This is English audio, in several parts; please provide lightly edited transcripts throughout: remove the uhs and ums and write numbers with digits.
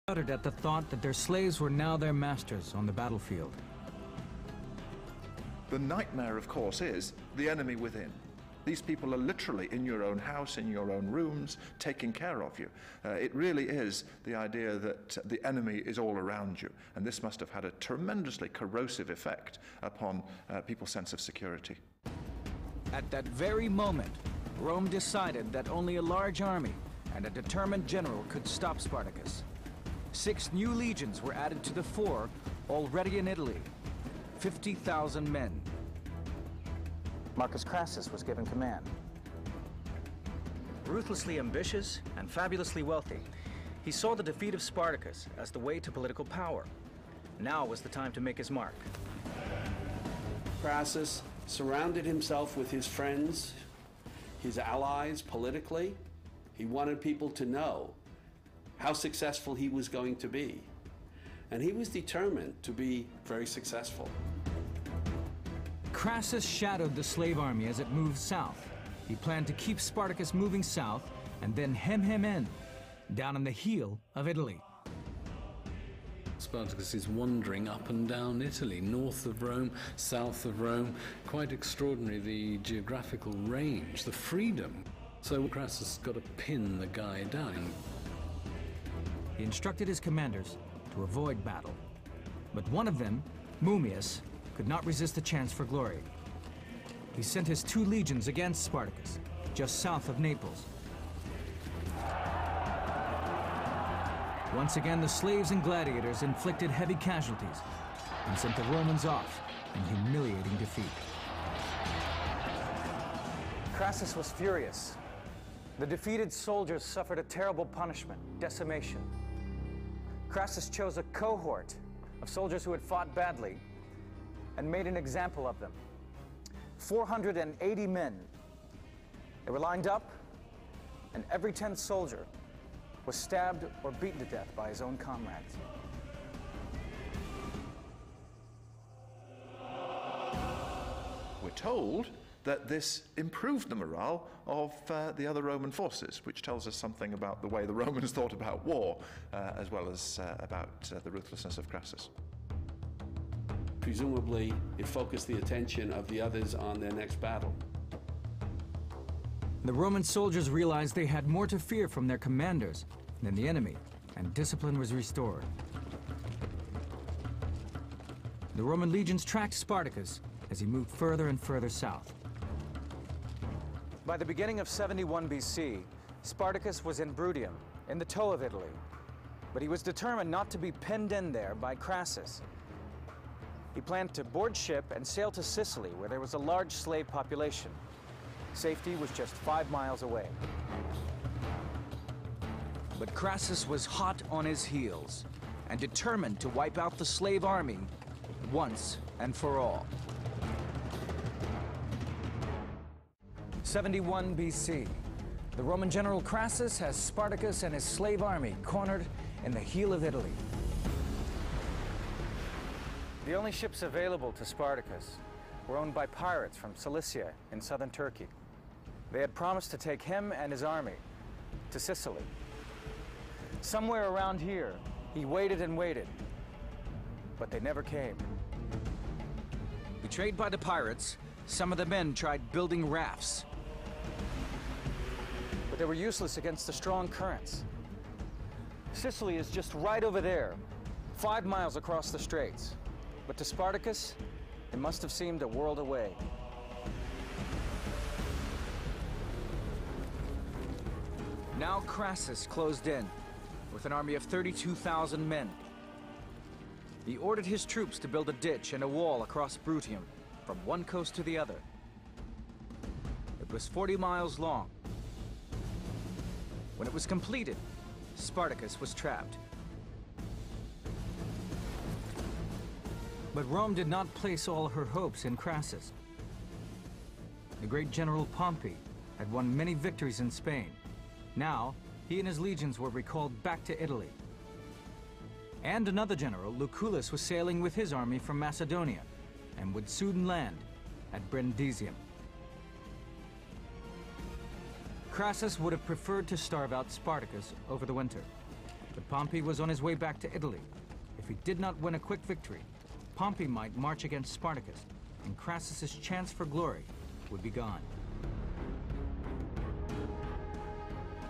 shuddered at the thought that their slaves were now their masters on the battlefield. The nightmare, of course, is the enemy within. These people are literally in your own house, in your own rooms, taking care of you. It really is the idea that the enemy is all around you, and this must have had a tremendously corrosive effect upon people's sense of security. At that very moment, Rome decided that only a large army and a determined general could stop Spartacus. 6 new legions were added to the 4 already in Italy, 50,000 men. Marcus Crassus was given command. Ruthlessly ambitious and fabulously wealthy, he saw the defeat of Spartacus as the way to political power. Now was the time to make his mark. Crassus surrounded himself with his friends, his allies politically. He wanted people to know how successful he was going to be. And he was determined to be very successful. Crassus shadowed the slave army as it moved south. He planned to keep Spartacus moving south and then hem him in, down in the heel of Italy. Spartacus is wandering up and down Italy, north of Rome, south of Rome. Quite extraordinary, the geographical range, the freedom. So Crassus got to pin the guy down. He instructed his commanders to avoid battle. But one of them, Mummius, could not resist the chance for glory. He sent his 2 legions against Spartacus, just south of Naples. Once again, the slaves and gladiators inflicted heavy casualties and sent the Romans off in humiliating defeat. Crassus was furious. The defeated soldiers suffered a terrible punishment, decimation. Crassus chose a cohort of soldiers who had fought badly and made an example of them. 480 men. They were lined up, and every 10th soldier was stabbed or beaten to death by his own comrades. We're told that this improved the morale of the other Roman forces, which tells us something about the way the Romans thought about war, as well as about the ruthlessness of Crassus. Presumably, it focused the attention of the others on their next battle. The Roman soldiers realized they had more to fear from their commanders than the enemy, and discipline was restored. The Roman legions tracked Spartacus as he moved further and further south. By the beginning of 71 BC, Spartacus was in Bruttium, in the toe of Italy. But he was determined not to be pinned in there by Crassus. He planned to board ship and sail to Sicily, where there was a large slave population. Safety was just 5 miles away. But Crassus was hot on his heels and determined to wipe out the slave army once and for all. 71 BC. The Roman general Crassus has Spartacus and his slave army cornered in the heel of Italy. The only ships available to Spartacus were owned by pirates from Cilicia in southern Turkey. They had promised to take him and his army to Sicily. Somewhere around here, he waited and waited, but they never came. Betrayed by the pirates, some of the men tried building rafts, but they were useless against the strong currents. Sicily is just right over there, 5 miles across the straits. But to Spartacus, it must have seemed a world away. Now Crassus closed in with an army of 32,000 men. He ordered his troops to build a ditch and a wall across Bruttium from one coast to the other. It was 40 miles long. When it was completed, Spartacus was trapped. But Rome did not place all her hopes in Crassus. The great general Pompey had won many victories in Spain. Now, he and his legions were recalled back to Italy. And another general, Lucullus, was sailing with his army from Macedonia and would soon land at Brundisium. Crassus would have preferred to starve out Spartacus over the winter. But Pompey was on his way back to Italy. If he did not win a quick victory, Pompey might march against Spartacus, and Crassus's chance for glory would be gone.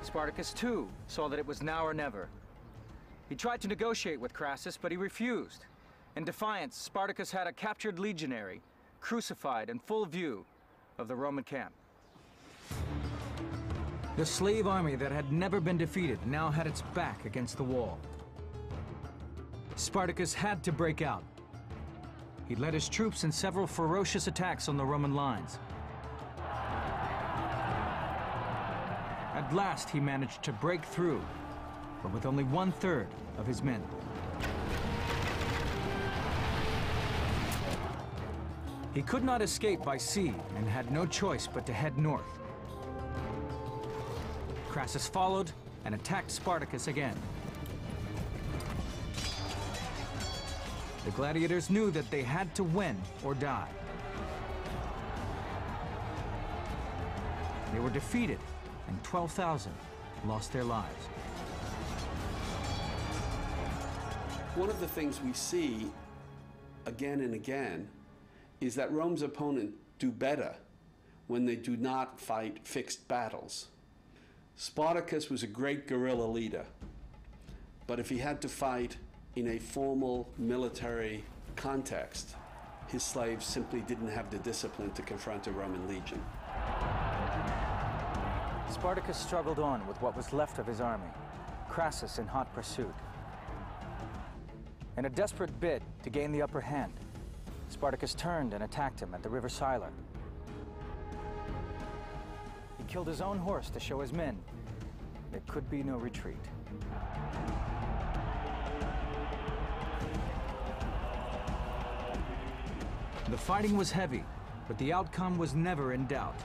Spartacus, too, saw that it was now or never. He tried to negotiate with Crassus, but he refused. In defiance, Spartacus had a captured legionary crucified in full view of the Roman camp. The slave army that had never been defeated now had its back against the wall. Spartacus had to break out. He led his troops in several ferocious attacks on the Roman lines. At last, he managed to break through, but with only 1/3 of his men. He could not escape by sea and had no choice but to head north. Crassus followed and attacked Spartacus again. The gladiators knew that they had to win or die. They were defeated, and 12,000 lost their lives. One of the things we see again and again is that Rome's opponent do better when they do not fight fixed battles. Spartacus was a great guerrilla leader, but if he had to fight in a formal military context, his slaves simply didn't have the discipline to confront a Roman legion. Spartacus struggled on with what was left of his army, Crassus in hot pursuit. In a desperate bid to gain the upper hand, Spartacus turned and attacked him at the river Sila. He killed his own horse to show his men there could be no retreat. The fighting was heavy, but the outcome was never in doubt.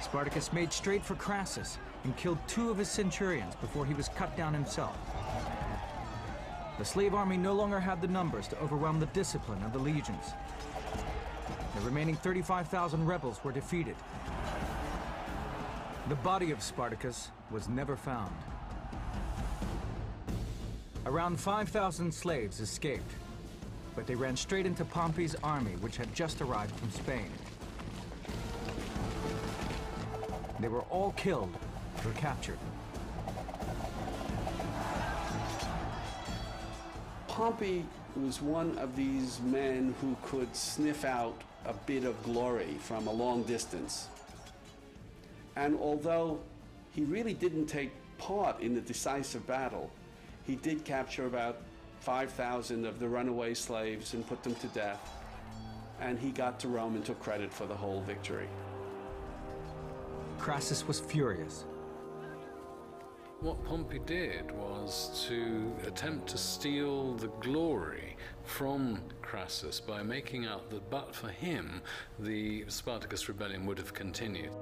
Spartacus made straight for Crassus and killed 2 of his centurions before he was cut down himself. The slave army no longer had the numbers to overwhelm the discipline of the legions. The remaining 35,000 rebels were defeated. The body of Spartacus was never found. Around 5,000 slaves escaped, but they ran straight into Pompey's army, which had just arrived from Spain. They were all killed or captured. Pompey was one of these men who could sniff out a bit of glory from a long distance. And although he really didn't take part in the decisive battle, he did capture about 5,000 of the runaway slaves and put them to death. And he got to Rome and took credit for the whole victory. Crassus was furious. What Pompey did was to attempt to steal the glory from Crassus by making out that but for him, the Spartacus rebellion would have continued.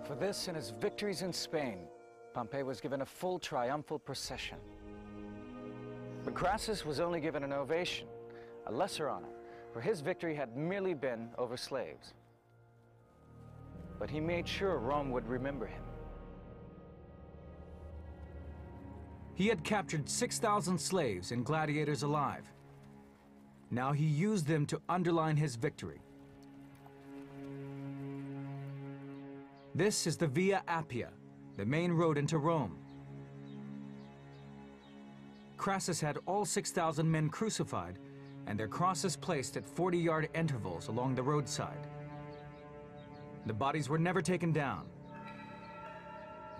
For this and his victories in Spain, Pompey was given a full triumphal procession. But Crassus was only given an ovation, a lesser honor, for his victory had merely been over slaves. But he made sure Rome would remember him. He had captured 6,000 slaves and gladiators alive. Now he used them to underline his victory. This is the Via Appia, the main road into Rome. Crassus had all 6,000 men crucified and their crosses placed at 40-yard intervals along the roadside. The bodies were never taken down.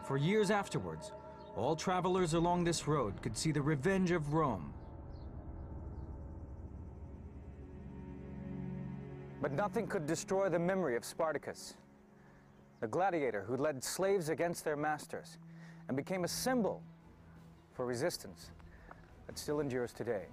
For years afterwards, all travelers along this road could see the revenge of Rome. But nothing could destroy the memory of Spartacus, the gladiator who led slaves against their masters and became a symbol for resistance that still endures today.